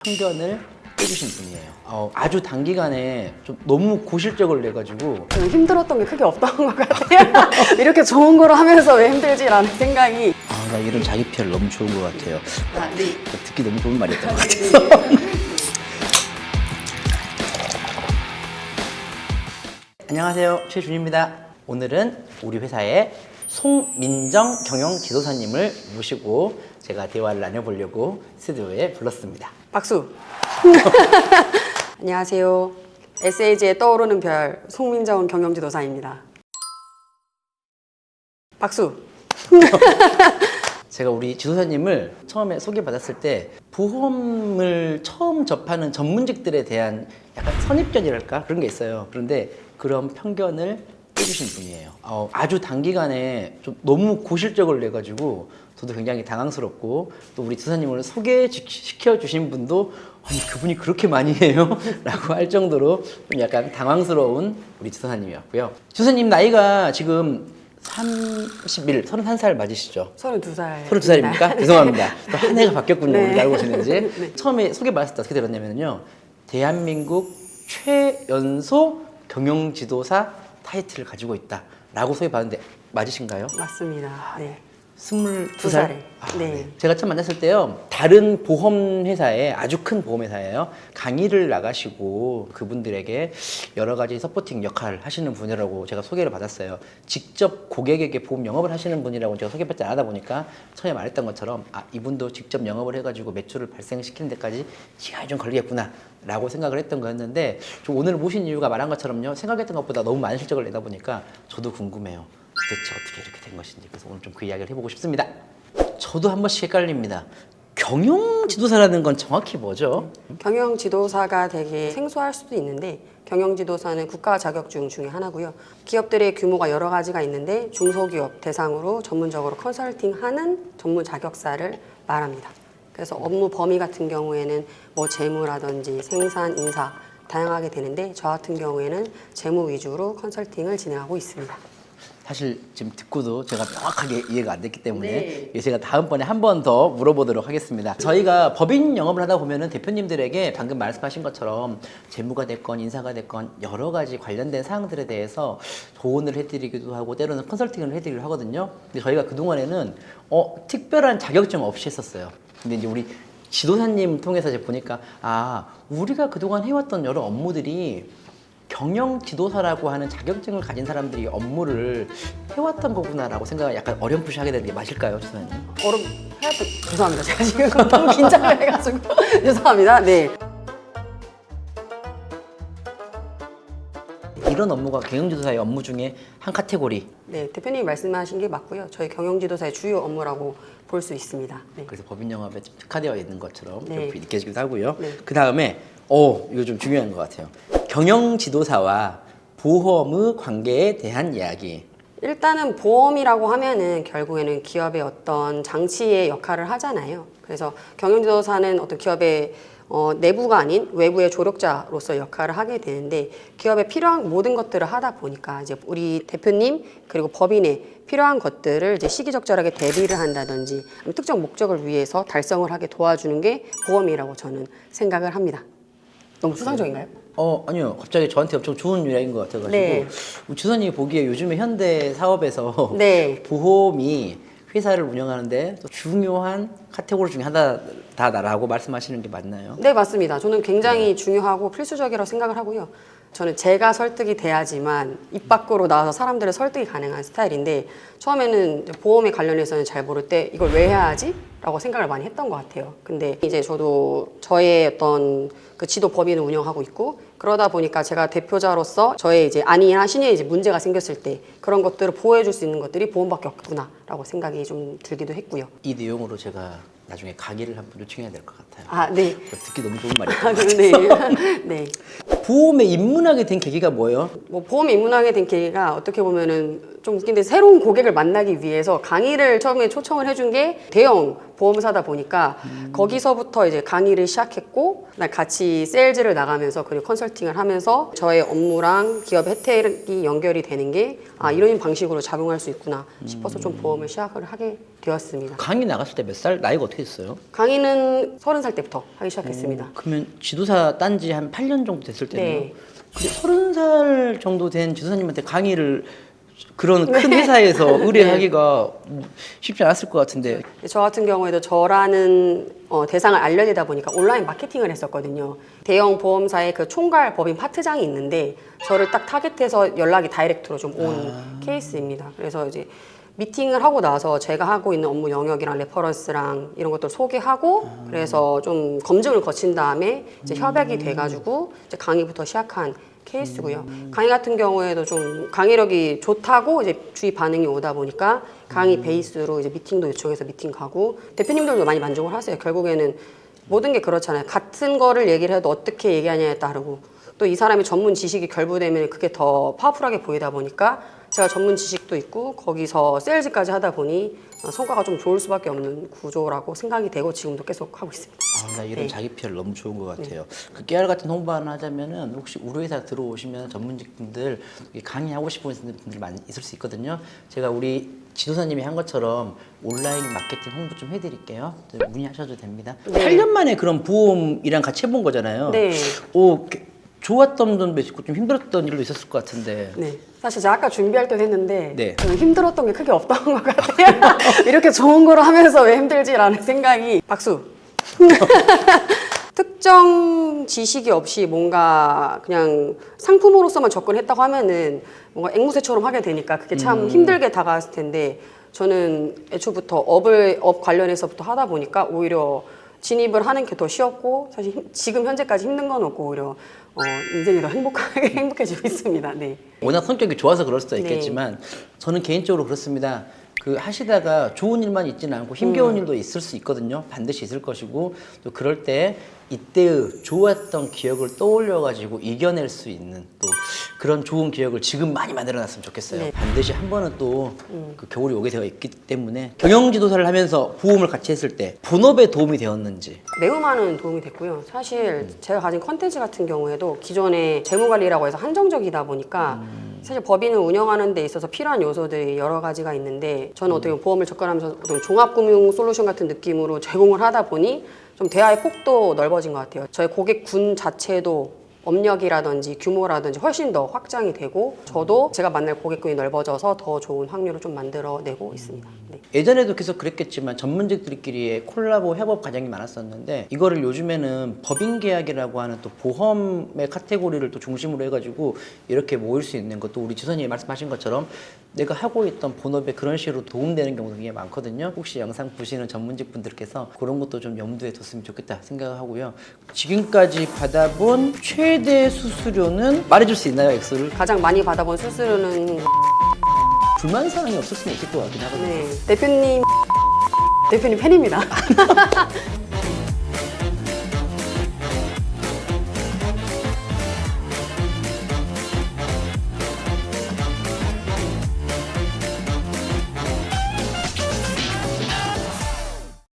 편견을 빼주신 분이에요. 아주 단기간에 좀 너무 고실적을 내가지고 힘들었던 게 크게 없던 것 같아요. 이렇게 좋은 걸 하면서 왜 힘들지라는 생각이. 나 이런 자기 PR 너무 좋은 것 같아요. 네. 듣기 너무 좋은 말이었던 것 같아서. 안녕하세요, 최준입니다. 오늘은 우리 회사의 송민정 경영지도사님을 모시고 제가 대화를 나눠보려고 스튜디오에 불렀습니다. 박수. 안녕하세요. SAG에 떠오르는 별 송민정 경영지도사입니다. 박수. 제가 우리 지도사님을 처음에 소개받았을 때 보험을 처음 접하는 전문직들에 대한 약간 선입견이랄까? 그런 게 있어요. 그런데 그런 편견을 빼주신 분이에요. 아주 단기간에 좀 너무 고실적을 내가지고 저도 굉장히 당황스럽고, 또 우리 지도사님을 소개시켜 주신 분도 아니 그분이 그렇게 많이 해요? 라고 할 정도로 좀 약간 당황스러운 우리 지도사님이었고요. 지도사님 나이가 지금 31살 맞으시죠? 32살. 32살입니까? 죄송합니다. 또 한 해가 바뀌었군요. 네. 우리 알고 계시는지. 네. 처음에 소개받았을 때 어떻게 들었냐면요. 대한민국 최연소 경영지도사 타이틀을 가지고 있다 라고 소개받았는데 맞으신가요? 맞습니다. 네. 22살? 살에. 네. 제가 처음 만났을 때요, 다른 보험회사에, 아주 큰 보험회사예요, 강의를 나가시고 그분들에게 여러 가지 서포팅 역할을 하시는 분이라고 제가 소개를 받았어요. 직접 고객에게 보험 영업을 하시는 분이라고 제가 소개받지 않다 보니까 처음에 말했던 것처럼 이분도 직접 영업을 해가지고 매출을 발생시키는 데까지 시간이 좀 걸리겠구나 라고 생각을 했던 거였는데, 저 오늘 모신 이유가 말한 것처럼요, 생각했던 것보다 너무 많은 실적을 내다 보니까 저도 궁금해요. 도대체 어떻게 이렇게 된 것인지. 그래서 오늘 좀 그 이야기를 해보고 싶습니다. 저도 한 번씩 헷갈립니다. 경영지도사라는 건 정확히 뭐죠? 경영지도사가 되게 생소할 수도 있는데, 경영지도사는 국가 자격증 중에 하나고요. 기업들의 규모가 여러 가지가 있는데 중소기업 대상으로 전문적으로 컨설팅하는 전문 자격사를 말합니다. 그래서 업무 범위 같은 경우에는 뭐 재무라든지 생산, 인사 다양하게 되는데, 저 같은 경우에는 재무 위주로 컨설팅을 진행하고 있습니다. 사실 지금 듣고도 제가 명확하게 이해가 안 됐기 때문에 네. 제가 다음번에 한 번 더 물어보도록 하겠습니다. 저희가 법인 영업을 하다 보면은 대표님들에게 방금 말씀하신 것처럼 재무가 됐건 인사가 됐건 여러 가지 관련된 사항들에 대해서 조언을 해드리기도 하고 때로는 컨설팅을 해드리기도 하거든요. 근데 저희가 그동안에는 특별한 자격증 없이 했었어요. 근데 이제 우리 지도사님 통해서 이제 보니까 우리가 그동안 해왔던 여러 업무들이 경영 지도사라고 하는 자격증을 가진 사람들이 업무를 해왔던 거구나라고 생각을 약간 어렴풋이 하게 되는 게 맞을까요, 지도사님? 죄송합니다. 제가 지금 너무 긴장을 해가지고 죄송합니다. 네. 이런 업무가 경영지도사의 업무 중에 한 카테고리. 네, 대표님이 말씀하신 게 맞고요. 저희 경영지도사의 주요 업무라고 볼 수 있습니다. 네. 그래서 법인 영업에 좀 특화되어 있는 것처럼 네. 좀 느껴지기도 하고요. 네. 그 다음에 이거 좀 중요한 것 같아요. 경영 지도사와 보험의 관계에 대한 이야기. 일단은 보험이라고 하면은 결국에는 기업의 어떤 장치의 역할을 하잖아요. 그래서 경영지도사는 어떤 기업의 내부가 아닌 외부의 조력자로서 역할을 하게 되는데, 기업에 필요한 모든 것들을 하다 보니까 이제 우리 대표님 그리고 법인에 필요한 것들을 이제 시기적절하게 대비를 한다든지 특정 목적을 위해서 달성을 하게 도와주는 게 보험이라고 저는 생각을 합니다. 너무 추상적인가요? 아니요. 갑자기 저한테 엄청 좋은 이야기인 것 같아가지고. 네. 주선이 보기에 요즘에 현대 사업에서 네. 보험이 회사를 운영하는데 또 중요한 카테고리 중에 하나다라고 말씀하시는 게 맞나요? 네, 맞습니다. 저는 굉장히 중요하고 필수적이라고 생각을 하고요. 저는 제가 설득이 돼야지만 입 밖으로 나와서 사람들의 설득이 가능한 스타일인데, 처음에는 보험에 관련해서는 잘 모를 때 이걸 왜 해야 하지? 라고 생각을 많이 했던 것 같아요. 근데 이제 저도 저의 어떤 그 지도 법인을 운영하고 있고, 그러다 보니까 제가 대표자로서 저의 이제 아니나 신의 이제 문제가 생겼을 때 그런 것들을 보호해 줄 수 있는 것들이 보험밖에 없구나라고 생각이 좀 들기도 했고요. 이 내용으로 제가 나중에 강의를 한번 요청해야 될 것 같아요. 네. 듣기 너무 좋은 말이에요. 네. 네. 보험에 입문하게 된 계기가 뭐예요? 뭐 보험에 입문하게 된 계기가 어떻게 보면은 좀 웃긴데, 새로운 고객을 만나기 위해서 강의를 처음에 초청을 해준 게 대형 보험사다 보니까 거기서부터 이제 강의를 시작했고 같이 세일즈를 나가면서 그리고 컨설팅을 하면서 저의 업무랑 기업 혜택이 연결이 되는 게 이런 방식으로 작용할 수 있구나 싶어서 좀 보험을 시작을 하게 되었습니다. 강의 나갔을 때 몇 살? 나이가 어떻게 됐어요? 강의는 30살 때부터 하기 시작했습니다. 그러면 지도사 딴 지 한 8년 정도 됐을 때네요. 네. 근데 30살 정도 된 지도사님한테 강의를 그런 큰 회사에서 의뢰하기가 쉽지 않았을 것 같은데. 저 같은 경우에도 저라는 대상을 알려내다 보니까 온라인 마케팅을 했었거든요. 대형 보험사의 그 총괄 법인 파트장이 있는데 저를 딱 타겟해서 연락이 다이렉트로 좀 온 케이스입니다. 그래서 이제 미팅을 하고 나서 제가 하고 있는 업무 영역이랑 레퍼런스랑 이런 것들 소개하고 그래서 좀 검증을 거친 다음에 이제 협약이 돼가지고 이제 강의부터 시작한 케이스고요. 강의 같은 경우에도 좀 강의력이 좋다고 이제 주위 반응이 오다 보니까 강의 베이스로 이제 미팅도 요청해서 미팅 가고 대표님들도 많이 만족을 하세요. 결국에는 모든 게 그렇잖아요. 같은 거를 얘기를 해도 어떻게 얘기하냐에 따르고 또 이 사람이 전문 지식이 결부되면 그게 더 파워풀하게 보이다 보니까 제가 전문 지식도 있고 거기서 세일즈까지 하다 보니 성과가 좀 좋을 수밖에 없는 구조라고 생각이 되고 지금도 계속 하고 있습니다. 나 이런 네. 자기 PR 너무 좋은 것 같아요. 그 깨알 같은 홍보 하나 하자면은 혹시 우리 회사 들어오시면 전문직분들 강의하고 싶은 분들 많이 있을 수 있거든요. 제가 우리 지도사님이 한 것처럼 온라인 마케팅 홍보 좀 해드릴게요. 문의하셔도 됩니다. 네. 8년 만에 그런 보험이랑 같이 해본 거잖아요. 네. 좋았던 점도 있고 좀 힘들었던 일도 있었을 것 같은데. 네. 사실 제가 아까 준비할 때도 했는데 네. 저는 힘들었던 게 크게 없던 것 같아요. 이렇게 좋은 거로 하면서 왜 힘들지라는 생각이 박수. 특정 지식이 없이 뭔가 그냥 상품으로서만 접근했다고 하면은 뭔가 앵무새처럼 하게 되니까 그게 참 힘들게 다가왔을 텐데 저는 애초부터 업 관련해서부터 하다 보니까 오히려 진입을 하는 게 더 쉬웠고 사실 지금 현재까지 힘든 건 없고 오히려 인생이 더 행복해지고 있습니다. 네. 워낙 성격이 좋아서 그럴 수도 네. 있겠지만 저는 개인적으로 그렇습니다. 그 하시다가 좋은 일만 있지는 않고 힘겨운 일도 있을 수 있거든요. 반드시 있을 것이고 또 그럴 때 이때의 좋았던 기억을 떠올려 가지고 이겨낼 수 있는 또 그런 좋은 기억을 지금 많이 만들어놨으면 좋겠어요. 네. 반드시 한 번은 또 그 겨울이 오게 되어 있기 때문에 경영지도사를 하면서 보험을 같이 했을 때 본업에 도움이 되었는지. 매우 많은 도움이 됐고요. 사실 제가 가진 컨텐츠 같은 경우에도 기존에 재무관리라고 해서 한정적이다 보니까 사실 법인을 운영하는 데 있어서 필요한 요소들이 여러 가지가 있는데 저는 어떻게 보면 보험을 접근하면서 어떤 종합금융 솔루션 같은 느낌으로 제공을 하다 보니 좀 대화의 폭도 넓어진 것 같아요. 저희 고객군 자체도 업력이라든지 규모라든지 훨씬 더 확장이 되고 저도 제가 만날 고객군이 넓어져서 더 좋은 확률을 좀 만들어내고 있습니다. 네. 예전에도 계속 그랬겠지만 전문직들끼리의 콜라보 협업 과정이 많았었는데 이거를 요즘에는 법인계약이라고 하는 또 보험의 카테고리를 또 중심으로 해가지고 이렇게 모일 수 있는 것도 우리 지선님이 말씀하신 것처럼 내가 하고 있던 본업에 그런 식으로 도움되는 경우도 굉장히 많거든요. 혹시 영상 보시는 전문직 분들께서 그런 것도 좀 염두에 뒀으면 좋겠다 생각하고요. 지금까지 받아본 최대 수수료는 말해줄 수 있나요, 액수를? 가장 많이 받아본 수수료는 불만 사항이 없었으면 좋을 것 같긴 하거든요. 네, 대표님 팬입니다.